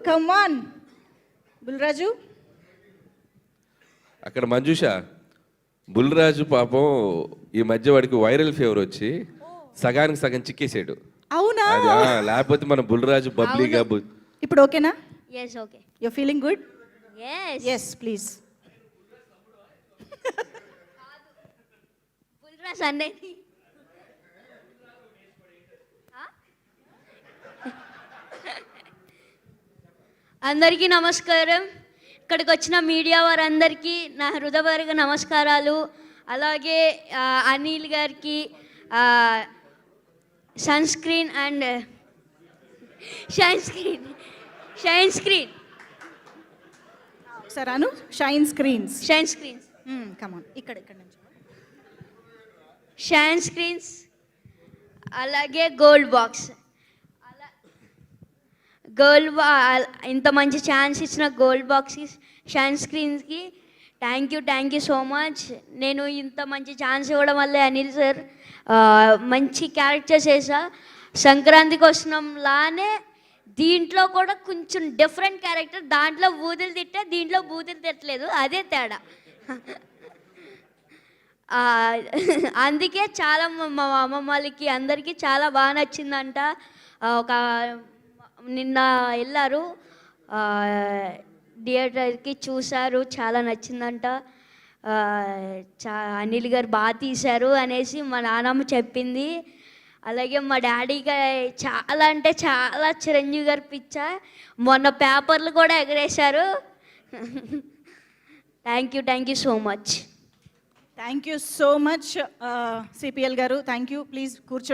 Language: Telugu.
Come on Bulraju. అక్కడ మంజుష బుల్రాజు పాపం ఈ మధ్య వాడికి వైరల్ ఫీవర్ వచ్చి సగానికి సగం చిక్కేసాడు. అవునా? లేకపోతే మన బుల్రాజు బబ్లీగా ఇప్పుడు ఓకేనా? Yes okay. You feeling good? Yes yes please. Bulraj అనేది అందరికీ నమస్కారం. ఇక్కడికి వచ్చిన మీడియా వారందరికీ నా హృదయపూర్వక నమస్కారాలు. అలాగే అనిల్ గారికి sun screen and shine screen సరే అను. షైన్ స్క్రీన్స్ కమ్ ఆన్ ఇక్కడ నుంచి షైన్ స్క్రీన్స్ అలాగే గోల్డ్ బాక్స్ ఇంత మంచి ఛాన్స్ ఇచ్చిన గోల్డ్ బాక్స్కి షైన్ స్క్రీన్స్కి థ్యాంక్ యూ సో మచ్. నేను ఇంత మంచి ఛాన్స్ ఇవ్వడం వల్లే అనిల్ సార్ మంచి క్యారెక్టర్స్ వేసా. సంక్రాంతికి వస్తున్నాంలానే దీంట్లో కూడా కొంచెం డిఫరెంట్ క్యారెక్టర్. దాంట్లో బూతులు తిట్టా, దీంట్లో బూతులు తిట్టలేదు, అదే తేడా. అందుకే చాలా మా అమ్మమ్మలకి అందరికీ చాలా బాగా నచ్చిందంట. ఒక నిన్న వెళ్ళారు థియేటర్కి, చూశారు, చాలా నచ్చిందంట. అనిల్ గారు బాగా తీశారు అనేసి మా నాన్నమ్మ చెప్పింది. అలాగే మా డాడీగా చాలా అంటే చాలా చిరంజీవి గారు పిచ్చ. మొన్న పేపర్లు కూడా ఎగరేశారు. Thank you so much. Thank you so much CPL గారు. Thank you. ప్లీజ్ కూర్చోండి.